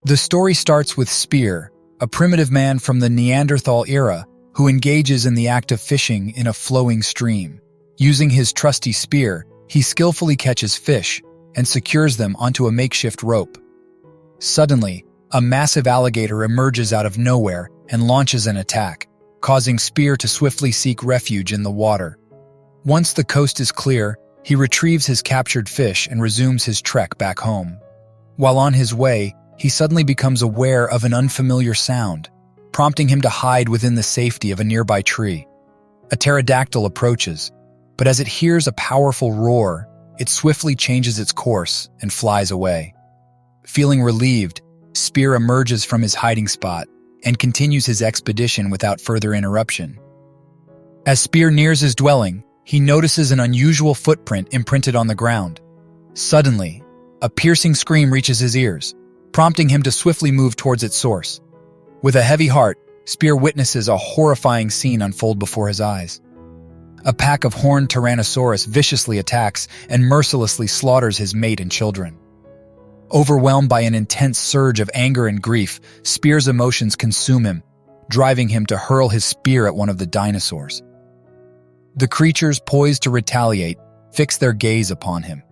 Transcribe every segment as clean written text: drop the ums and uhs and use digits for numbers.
The story starts with Spear, a primitive man from the Neanderthal era who engages in the act of fishing in a flowing stream. Using his trusty spear, he skillfully catches fish and secures them onto a makeshift rope. Suddenly, a massive alligator emerges out of nowhere and launches an attack, causing Spear to swiftly seek refuge in the water. Once the coast is clear, he retrieves his captured fish and resumes his trek back home. While on his way, he suddenly becomes aware of an unfamiliar sound, prompting him to hide within the safety of a nearby tree. A pterodactyl approaches, but as it hears a powerful roar, it swiftly changes its course and flies away. Feeling relieved, Spear emerges from his hiding spot and continues his expedition without further interruption. As Spear nears his dwelling, he notices an unusual footprint imprinted on the ground. Suddenly, a piercing scream reaches his ears, prompting him to swiftly move towards its source. With a heavy heart, Spear witnesses a horrifying scene unfold before his eyes. A pack of horned Tyrannosaurus viciously attacks and mercilessly slaughters his mate and children. Overwhelmed by an intense surge of anger and grief, Spear's emotions consume him, driving him to hurl his spear at one of the dinosaurs. The creatures, poised to retaliate, fix their gaze upon him.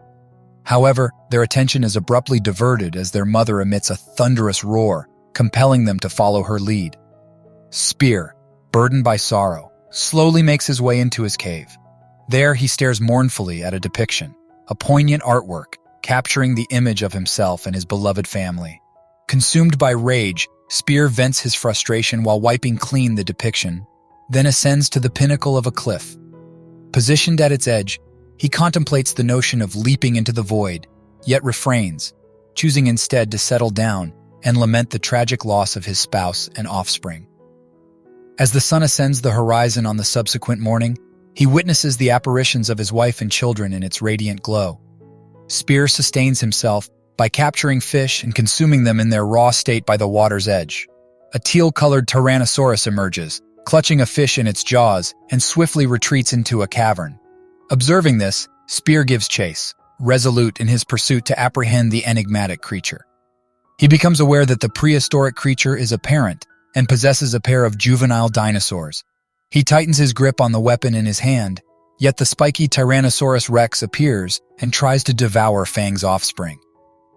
However, their attention is abruptly diverted as their mother emits a thunderous roar, compelling them to follow her lead. Spear, burdened by sorrow, slowly makes his way into his cave. There he stares mournfully at a depiction, a poignant artwork, capturing the image of himself and his beloved family. Consumed by rage, Spear vents his frustration while wiping clean the depiction, then ascends to the pinnacle of a cliff. Positioned at its edge, he contemplates the notion of leaping into the void, yet refrains, choosing instead to settle down and lament the tragic loss of his spouse and offspring. As the sun ascends the horizon on the subsequent morning, he witnesses the apparitions of his wife and children in its radiant glow. Spear sustains himself by capturing fish and consuming them in their raw state by the water's edge. A teal-colored Tyrannosaurus emerges, clutching a fish in its jaws, and swiftly retreats into a cavern. Observing this, Spear gives chase, resolute in his pursuit to apprehend the enigmatic creature. He becomes aware that the prehistoric creature is a parent and possesses a pair of juvenile dinosaurs. He tightens his grip on the weapon in his hand, yet the spiky Tyrannosaurus Rex appears and tries to devour Fang's offspring.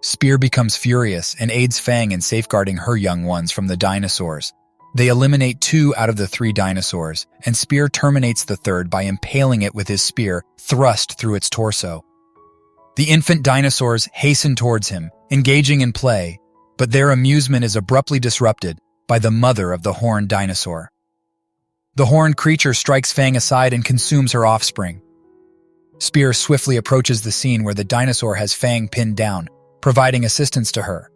Spear becomes furious and aids Fang in safeguarding her young ones from the dinosaurs. They eliminate 2 out of the 3 dinosaurs, and Spear terminates the third by impaling it with his spear thrust through its torso. The infant dinosaurs hasten towards him, engaging in play, but their amusement is abruptly disrupted by the mother of the horned dinosaur. The horned creature strikes Fang aside and consumes her offspring. Spear swiftly approaches the scene where the dinosaur has Fang pinned down, providing assistance to her.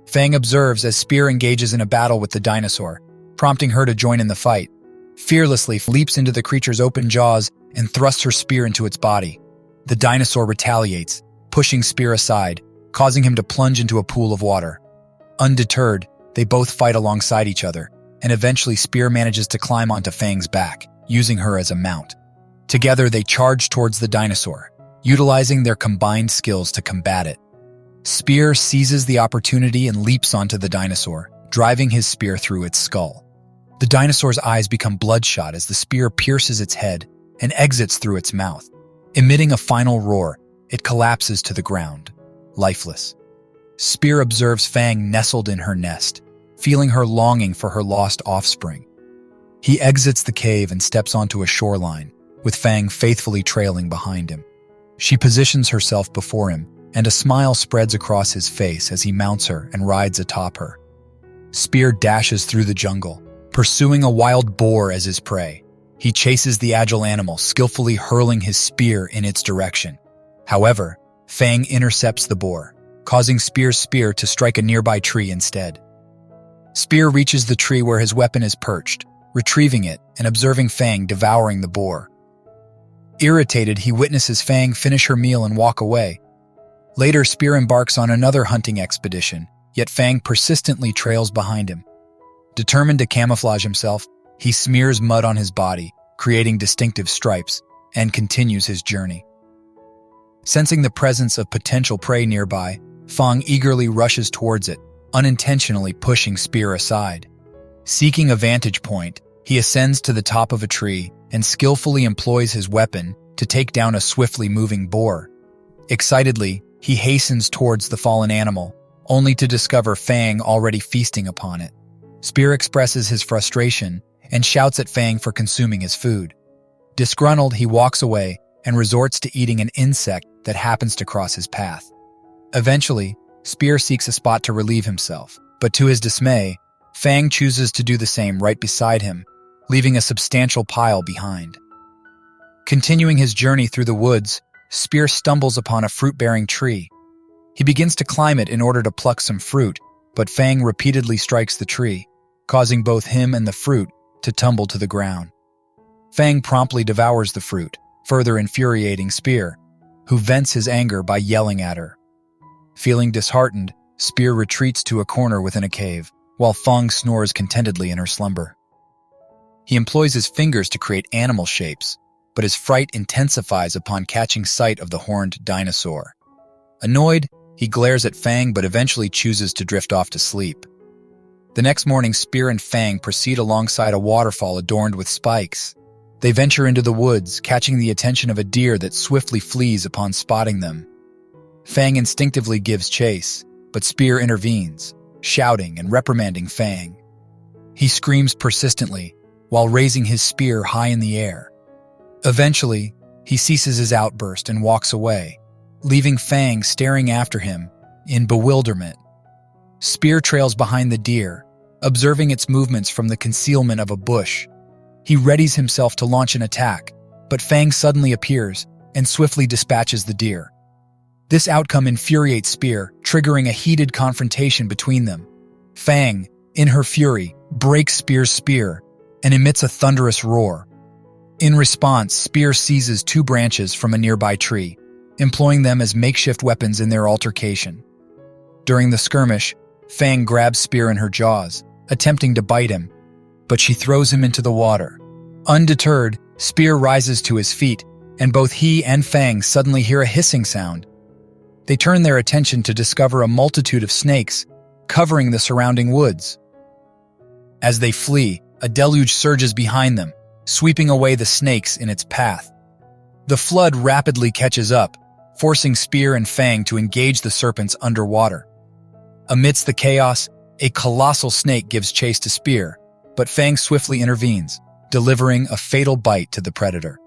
Fang observes as Spear engages in a battle with the dinosaur, prompting her to join in the fight. Fearlessly leaps into the creature's open jaws and thrusts her spear into its body. The dinosaur retaliates, pushing Spear aside, causing him to plunge into a pool of water. Undeterred, they both fight alongside each other, and eventually Spear manages to climb onto Fang's back, using her as a mount. Together they charge towards the dinosaur, utilizing their combined skills to combat it. Spear seizes the opportunity and leaps onto the dinosaur, driving his spear through its skull. The dinosaur's eyes become bloodshot as the spear pierces its head and exits through its mouth. Emitting a final roar, it collapses to the ground, lifeless. Spear observes Fang nestled in her nest, feeling her longing for her lost offspring. He exits the cave and steps onto a shoreline, with Fang faithfully trailing behind him. She positions herself before him, and a smile spreads across his face as he mounts her and rides atop her. Spear dashes through the jungle, pursuing a wild boar as his prey. He chases the agile animal, skillfully hurling his spear in its direction. However, Fang intercepts the boar, causing Spear's spear to strike a nearby tree instead. Spear reaches the tree where his weapon is perched, retrieving it and observing Fang devouring the boar. Irritated, he witnesses Fang finish her meal and walk away. Later, Spear embarks on another hunting expedition, yet Fang persistently trails behind him. Determined to camouflage himself, he smears mud on his body, creating distinctive stripes, and continues his journey. Sensing the presence of potential prey nearby, Fang eagerly rushes towards it, unintentionally pushing Spear aside. Seeking a vantage point, he ascends to the top of a tree and skillfully employs his weapon to take down a swiftly moving boar. Excitedly, he hastens towards the fallen animal, only to discover Fang already feasting upon it. Spear expresses his frustration and shouts at Fang for consuming his food. Disgruntled, he walks away and resorts to eating an insect that happens to cross his path. Eventually, Spear seeks a spot to relieve himself, but to his dismay, Fang chooses to do the same right beside him, leaving a substantial pile behind. Continuing his journey through the woods, Spear stumbles upon a fruit-bearing tree. He begins to climb it in order to pluck some fruit, but Fang repeatedly strikes the tree, causing both him and the fruit to tumble to the ground. Fang promptly devours the fruit, further infuriating Spear, who vents his anger by yelling at her. Feeling disheartened, Spear retreats to a corner within a cave, while Fang snores contentedly in her slumber. He employs his fingers to create animal shapes, but his fright intensifies upon catching sight of the horned dinosaur. Annoyed, he glares at Fang but eventually chooses to drift off to sleep. The next morning, Spear and Fang proceed alongside a waterfall adorned with spikes. They venture into the woods, catching the attention of a deer that swiftly flees upon spotting them. Fang instinctively gives chase, but Spear intervenes, shouting and reprimanding Fang. He screams persistently, while raising his spear high in the air. Eventually, he ceases his outburst and walks away, leaving Fang staring after him in bewilderment. Spear trails behind the deer, observing its movements from the concealment of a bush. He readies himself to launch an attack, but Fang suddenly appears and swiftly dispatches the deer. This outcome infuriates Spear, triggering a heated confrontation between them. Fang, in her fury, breaks Spear's spear and emits a thunderous roar. In response, Spear seizes two branches from a nearby tree, employing them as makeshift weapons in their altercation. During the skirmish, Fang grabs Spear in her jaws, attempting to bite him, but she throws him into the water. Undeterred, Spear rises to his feet, and both he and Fang suddenly hear a hissing sound. They turn their attention to discover a multitude of snakes covering the surrounding woods. As they flee, a deluge surges behind them, sweeping away the snakes in its path. The flood rapidly catches up, forcing Spear and Fang to engage the serpents underwater. Amidst the chaos, a colossal snake gives chase to Spear, but Fang swiftly intervenes, delivering a fatal bite to the predator.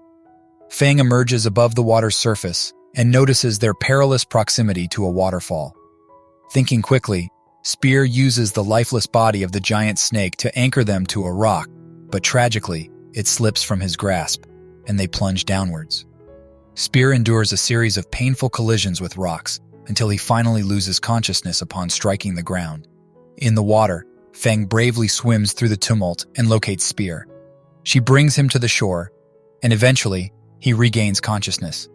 Fang emerges above the water's surface and notices their perilous proximity to a waterfall. Thinking quickly, Spear uses the lifeless body of the giant snake to anchor them to a rock, but tragically, it slips from his grasp, and they plunge downwards. Spear endures a series of painful collisions with rocks until he finally loses consciousness upon striking the ground. In the water, Fang bravely swims through the tumult and locates Spear. She brings him to the shore, and eventually, he regains consciousness.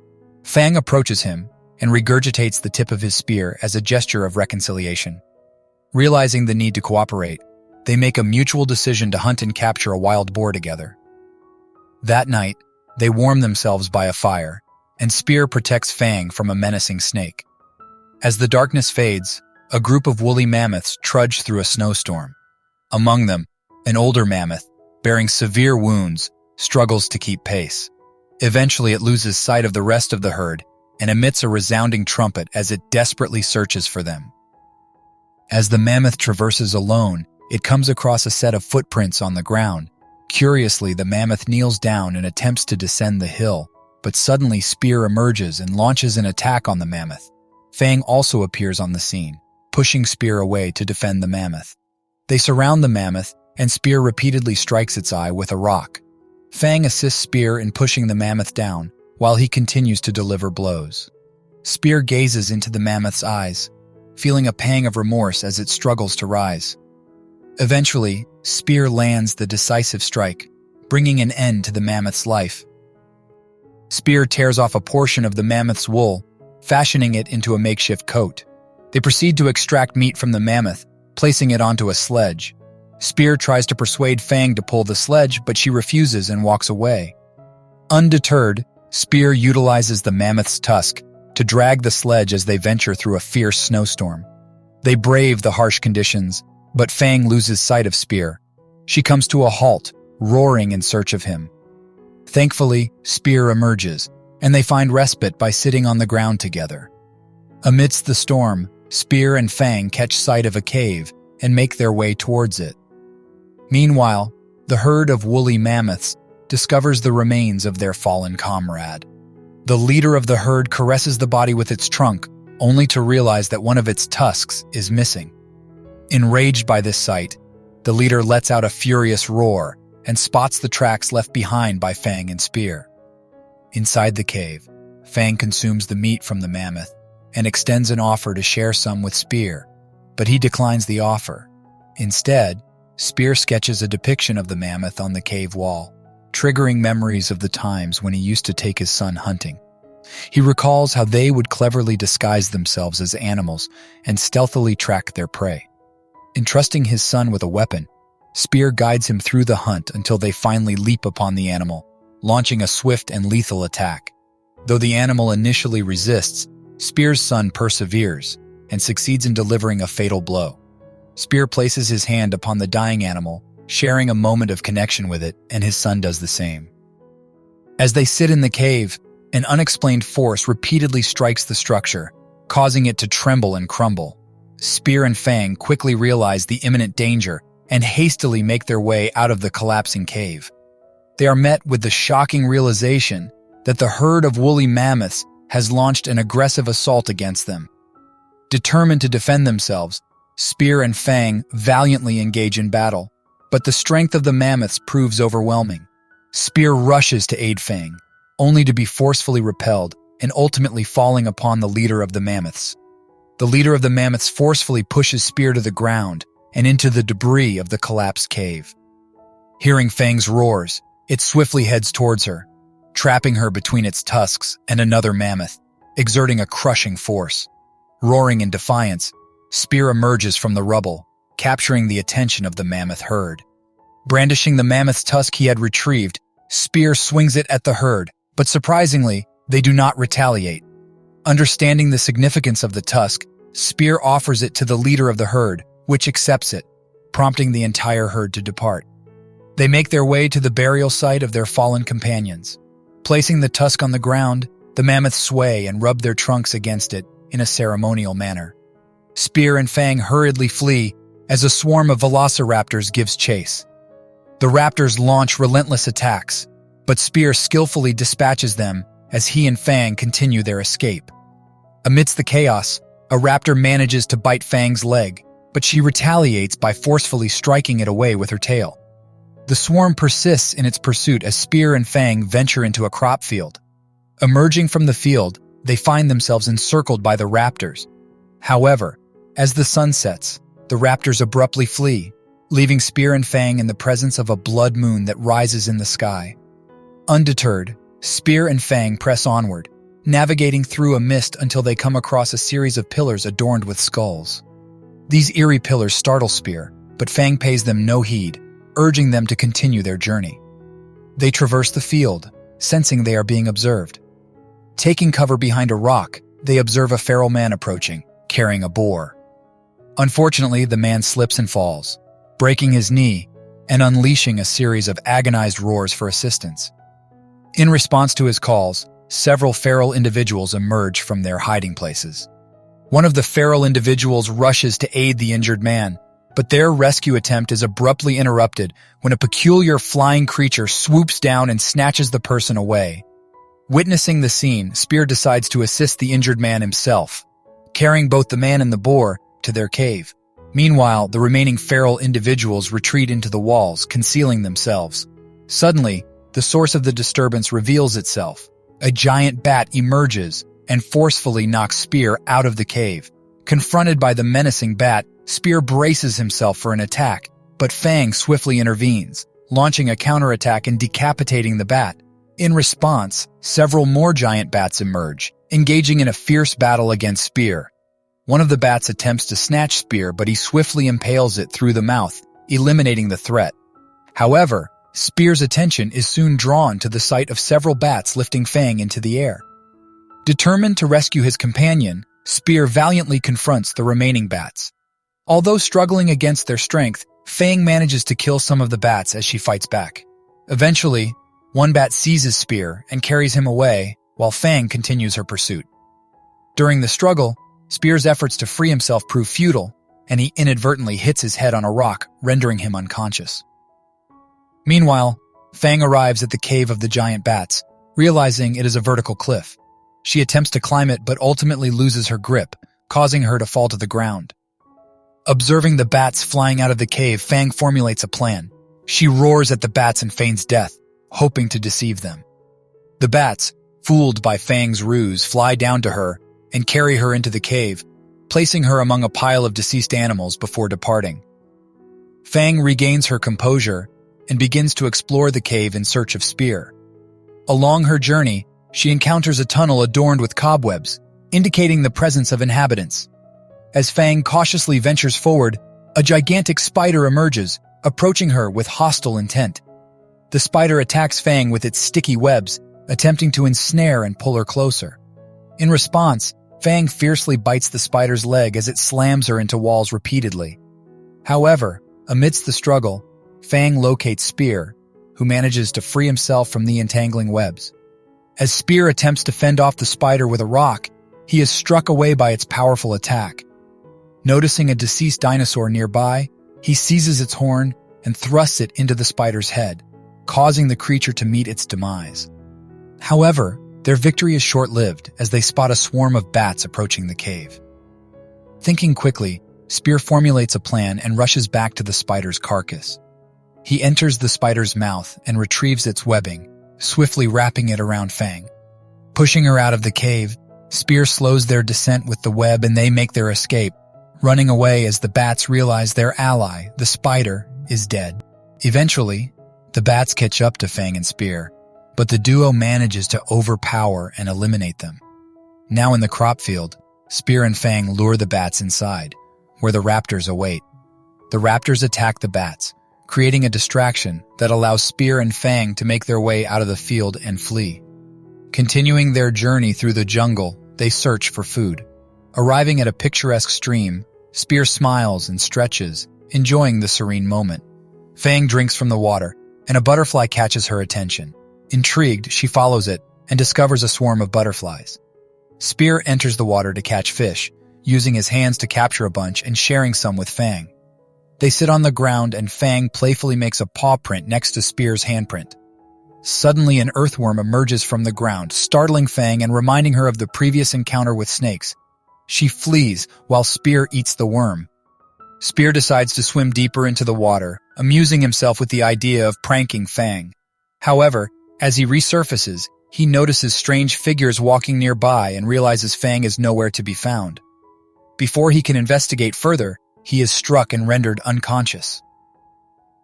Fang approaches him and regurgitates the tip of his spear as a gesture of reconciliation. Realizing the need to cooperate, they make a mutual decision to hunt and capture a wild boar together. That night, they warm themselves by a fire, and Spear protects Fang from a menacing snake. As the darkness fades, a group of woolly mammoths trudge through a snowstorm. Among them, an older mammoth, bearing severe wounds, struggles to keep pace. Eventually, it loses sight of the rest of the herd and emits a resounding trumpet as it desperately searches for them. As the mammoth traverses alone, it comes across a set of footprints on the ground. Curiously, the mammoth kneels down and attempts to descend the hill, but suddenly Spear emerges and launches an attack on the mammoth. Fang also appears on the scene, pushing Spear away to defend the mammoth. They surround the mammoth, and Spear repeatedly strikes its eye with a rock. Fang assists Spear in pushing the mammoth down, while he continues to deliver blows. Spear gazes into the mammoth's eyes, feeling a pang of remorse as it struggles to rise. Eventually, Spear lands the decisive strike, bringing an end to the mammoth's life. Spear tears off a portion of the mammoth's wool, fashioning it into a makeshift coat. They proceed to extract meat from the mammoth, placing it onto a sledge. Spear tries to persuade Fang to pull the sledge, but she refuses and walks away. Undeterred, Spear utilizes the mammoth's tusk to drag the sledge as they venture through a fierce snowstorm. They brave the harsh conditions, but Fang loses sight of Spear. She comes to a halt, roaring in search of him. Thankfully, Spear emerges, and they find respite by sitting on the ground together. Amidst the storm, Spear and Fang catch sight of a cave and make their way towards it. Meanwhile, the herd of woolly mammoths discovers the remains of their fallen comrade. The leader of the herd caresses the body with its trunk, only to realize that one of its tusks is missing. Enraged by this sight, the leader lets out a furious roar and spots the tracks left behind by Fang and Spear. Inside the cave, Fang consumes the meat from the mammoth and extends an offer to share some with Spear, but he declines the offer. Instead, Spear sketches a depiction of the mammoth on the cave wall, triggering memories of the times when he used to take his son hunting. He recalls how they would cleverly disguise themselves as animals and stealthily track their prey. Entrusting his son with a weapon, Spear guides him through the hunt until they finally leap upon the animal, launching a swift and lethal attack. Though the animal initially resists, Spear's son perseveres and succeeds in delivering a fatal blow. Spear places his hand upon the dying animal, sharing a moment of connection with it, and his son does the same. As they sit in the cave, an unexplained force repeatedly strikes the structure, causing it to tremble and crumble. Spear and Fang quickly realize the imminent danger and hastily make their way out of the collapsing cave. They are met with the shocking realization that the herd of woolly mammoths has launched an aggressive assault against them. Determined to defend themselves, Spear and Fang valiantly engage in battle, but the strength of the mammoths proves overwhelming. Spear rushes to aid Fang, only to be forcefully repelled and ultimately falling upon the leader of the mammoths. The leader of the mammoths forcefully pushes Spear to the ground and into the debris of the collapsed cave. Hearing Fang's roars, it swiftly heads towards her, trapping her between its tusks and another mammoth, exerting a crushing force. Roaring in defiance, Spear emerges from the rubble, capturing the attention of the mammoth herd. Brandishing the mammoth's tusk he had retrieved, Spear swings it at the herd, but surprisingly, they do not retaliate. Understanding the significance of the tusk, Spear offers it to the leader of the herd, which accepts it, prompting the entire herd to depart. They make their way to the burial site of their fallen companions. Placing the tusk on the ground, the mammoths sway and rub their trunks against it in a ceremonial manner. Spear and Fang hurriedly flee as a swarm of velociraptors gives chase. The raptors launch relentless attacks, but Spear skillfully dispatches them as he and Fang continue their escape. Amidst the chaos, a raptor manages to bite Fang's leg, but she retaliates by forcefully striking it away with her tail. The swarm persists in its pursuit as Spear and Fang venture into a crop field. Emerging from the field, they find themselves encircled by the raptors. However, as the sun sets, the raptors abruptly flee, leaving Spear and Fang in the presence of a blood moon that rises in the sky. Undeterred, Spear and Fang press onward, navigating through a mist until they come across a series of pillars adorned with skulls. These eerie pillars startle Spear, but Fang pays them no heed, urging them to continue their journey. They traverse the field, sensing they are being observed. Taking cover behind a rock, they observe a feral man approaching, carrying a boar. Unfortunately, the man slips and falls, breaking his knee and unleashing a series of agonized roars for assistance. In response to his calls, several feral individuals emerge from their hiding places. One of the feral individuals rushes to aid the injured man, but their rescue attempt is abruptly interrupted when a peculiar flying creature swoops down and snatches the person away. Witnessing the scene, Spear decides to assist the injured man himself, carrying both the man and the boar to their cave. Meanwhile, the remaining feral individuals retreat into the walls, concealing themselves. Suddenly, the source of the disturbance reveals itself. A giant bat emerges and forcefully knocks Spear out of the cave. Confronted by the menacing bat, Spear braces himself for an attack, but Fang swiftly intervenes, launching a counterattack and decapitating the bat. In response, several more giant bats emerge, engaging in a fierce battle against Spear. One of the bats attempts to snatch Spear, but he swiftly impales it through the mouth, eliminating the threat. However, Spear's attention is soon drawn to the sight of several bats lifting Fang into the air. Determined to rescue his companion, Spear valiantly confronts the remaining bats. Although struggling against their strength, Fang manages to kill some of the bats as she fights back. Eventually, one bat seizes Spear and carries him away, while Fang continues her pursuit. During the struggle, Spear's efforts to free himself prove futile, and he inadvertently hits his head on a rock, rendering him unconscious. Meanwhile, Fang arrives at the cave of the giant bats, realizing it is a vertical cliff. She attempts to climb it but ultimately loses her grip, causing her to fall to the ground. Observing the bats flying out of the cave, Fang formulates a plan. She roars at the bats and feigns death, hoping to deceive them. The bats, fooled by Fang's ruse, fly down to her and carry her into the cave, placing her among a pile of deceased animals before departing. Fang regains her composure and begins to explore the cave in search of Spear. Along her journey, she encounters a tunnel adorned with cobwebs, indicating the presence of inhabitants. As Fang cautiously ventures forward, a gigantic spider emerges, approaching her with hostile intent. The spider attacks Fang with its sticky webs, attempting to ensnare and pull her closer. In response, Fang fiercely bites the spider's leg as it slams her into walls repeatedly. However, amidst the struggle, Fang locates Spear, who manages to free himself from the entangling webs. As Spear attempts to fend off the spider with a rock, he is struck away by its powerful attack. Noticing a deceased dinosaur nearby, he seizes its horn and thrusts it into the spider's head, causing the creature to meet its demise. However, their victory is short-lived as they spot a swarm of bats approaching the cave. Thinking quickly, Spear formulates a plan and rushes back to the spider's carcass. He enters the spider's mouth and retrieves its webbing, swiftly wrapping it around Fang. Pushing her out of the cave, Spear slows their descent with the web and they make their escape, running away as the bats realize their ally, the spider, is dead. Eventually, the bats catch up to Fang and Spear, but the duo manages to overpower and eliminate them. Now in the crop field, Spear and Fang lure the bats inside, where the raptors await. The raptors attack the bats, creating a distraction that allows Spear and Fang to make their way out of the field and flee. Continuing their journey through the jungle, they search for food. Arriving at a picturesque stream, Spear smiles and stretches, enjoying the serene moment. Fang drinks from the water, and a butterfly catches her attention. Intrigued, she follows it and discovers a swarm of butterflies. Spear enters the water to catch fish, using his hands to capture a bunch and sharing some with Fang. They sit on the ground and Fang playfully makes a paw print next to Spear's handprint. Suddenly, an earthworm emerges from the ground, startling Fang and reminding her of the previous encounter with snakes. She flees while Spear eats the worm. Spear decides to swim deeper into the water, amusing himself with the idea of pranking Fang. However, as he resurfaces, he notices strange figures walking nearby and realizes Fang is nowhere to be found. Before he can investigate further, he is struck and rendered unconscious.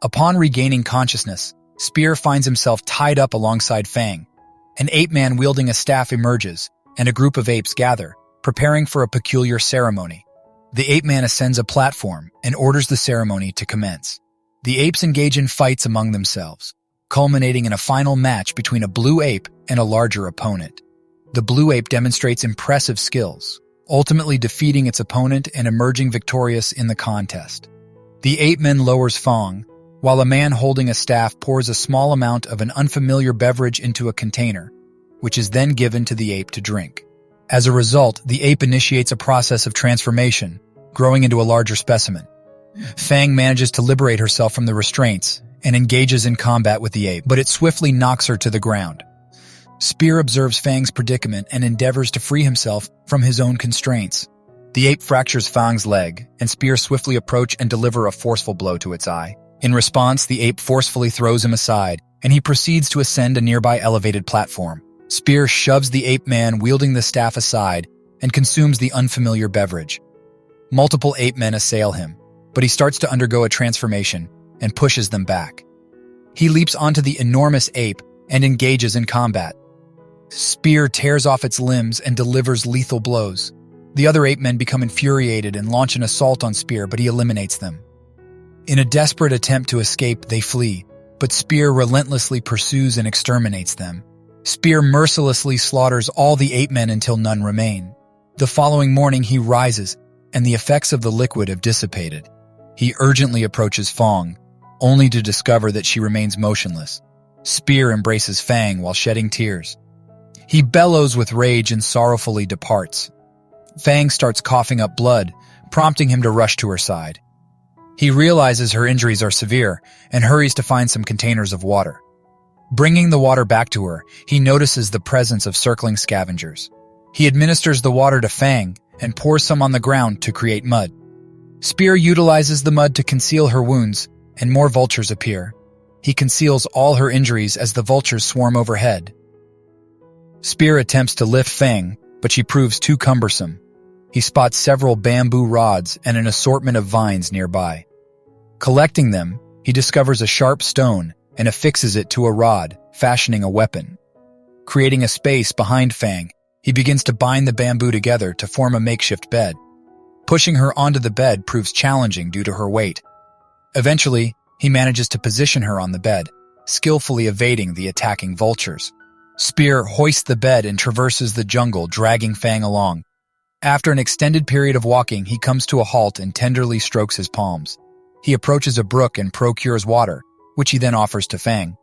Upon regaining consciousness, Spear finds himself tied up alongside Fang. An ape-man wielding a staff emerges, and a group of apes gather, preparing for a peculiar ceremony. The ape-man ascends a platform and orders the ceremony to commence. The apes engage in fights among themselves, culminating in a final match between a blue ape and a larger opponent. The blue ape demonstrates impressive skills, ultimately defeating its opponent and emerging victorious in the contest. The ape-man lowers Fang, while a man holding a staff pours a small amount of an unfamiliar beverage into a container, which is then given to the ape to drink. As a result, the ape initiates a process of transformation, growing into a larger specimen. Fang manages to liberate herself from the restraints and engages in combat with the ape, but it swiftly knocks her to the ground. Spear observes Fang's predicament and endeavors to free himself from his own constraints. The ape fractures Fang's leg, and Spear swiftly approach and deliver a forceful blow to its eye. In response, the ape forcefully throws him aside, and he proceeds to ascend a nearby elevated platform. Spear shoves the ape-man wielding the staff aside and consumes the unfamiliar beverage. Multiple ape-men assail him, but he starts to undergo a transformation and pushes them back. He leaps onto the enormous ape and engages in combat. Spear tears off its limbs and delivers lethal blows. The other ape-men become infuriated and launch an assault on Spear, but he eliminates them. In a desperate attempt to escape, they flee, but Spear relentlessly pursues and exterminates them. Spear mercilessly slaughters all the ape-men until none remain. The following morning he rises, and the effects of the liquid have dissipated. He urgently approaches Fang, only to discover that she remains motionless. Spear embraces Fang while shedding tears. He bellows with rage and sorrowfully departs. Fang starts coughing up blood, prompting him to rush to her side. He realizes her injuries are severe and hurries to find some containers of water. Bringing the water back to her, he notices the presence of circling scavengers. He administers the water to Fang and pours some on the ground to create mud. Spear utilizes the mud to conceal her wounds, and more vultures appear. He conceals all her injuries as the vultures swarm overhead. Spear attempts to lift Fang, but she proves too cumbersome. He spots several bamboo rods and an assortment of vines nearby. Collecting them, he discovers a sharp stone and affixes it to a rod, fashioning a weapon. Creating a space behind Fang, he begins to bind the bamboo together to form a makeshift bed. Pushing her onto the bed proves challenging due to her weight. Eventually, he manages to position her on the bed, skillfully evading the attacking vultures. Spear hoists the bed and traverses the jungle, dragging Fang along. After an extended period of walking, he comes to a halt and tenderly strokes his palms. He approaches a brook and procures water, which he then offers to Fang.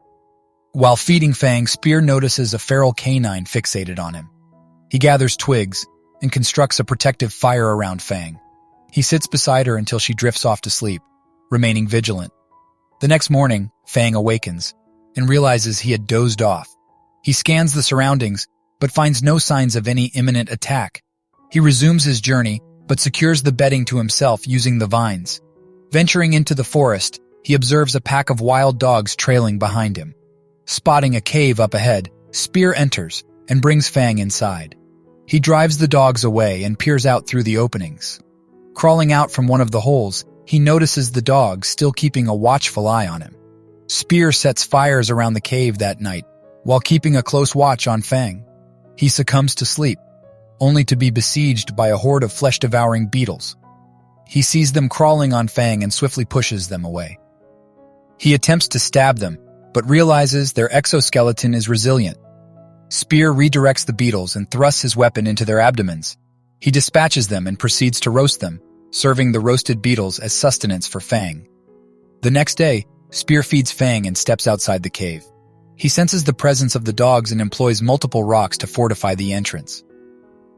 While feeding Fang, Spear notices a feral canine fixated on him. He gathers twigs and constructs a protective fire around Fang. He sits beside her until she drifts off to sleep, remaining vigilant. The next morning, Fang awakens and realizes he had dozed off. He scans the surroundings, but finds no signs of any imminent attack. He resumes his journey, but secures the bedding to himself using the vines. Venturing into the forest, he observes a pack of wild dogs trailing behind him. Spotting a cave up ahead, Spear enters and brings Fang inside. He drives the dogs away and peers out through the openings. Crawling out from one of the holes, he notices the dogs still keeping a watchful eye on him. Spear sets fires around the cave that night, while keeping a close watch on Fang. He succumbs to sleep, only to be besieged by a horde of flesh-devouring beetles. He sees them crawling on Fang and swiftly pushes them away. He attempts to stab them, but realizes their exoskeleton is resilient. Spear redirects the beetles and thrusts his weapon into their abdomens. He dispatches them and proceeds to roast them, serving the roasted beetles as sustenance for Fang. The next day, Spear feeds Fang and steps outside the cave. He senses the presence of the dogs and employs multiple rocks to fortify the entrance.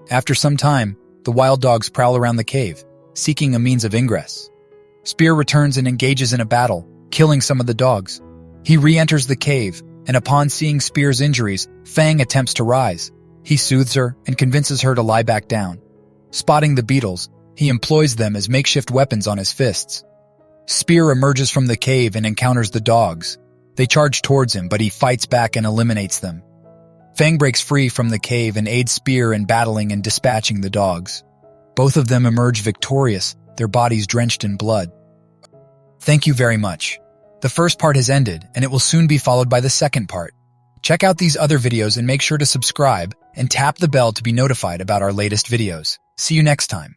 After some time, the wild dogs prowl around the cave, seeking a means of ingress. Spear returns and engages in a battle, killing some of the dogs. He re-enters the cave, and upon seeing Spear's injuries, Fang attempts to rise. He soothes her and convinces her to lie back down. Spotting the beetles, he employs them as makeshift weapons on his fists. Spear emerges from the cave and encounters the dogs. They charge towards him, but he fights back and eliminates them. Fang breaks free from the cave and aids Spear in battling and dispatching the dogs. Both of them emerge victorious, their bodies drenched in blood. Thank you very much. The first part has ended, and it will soon be followed by the second part. Check out these other videos and make sure to subscribe and tap the bell to be notified about our latest videos. See you next time.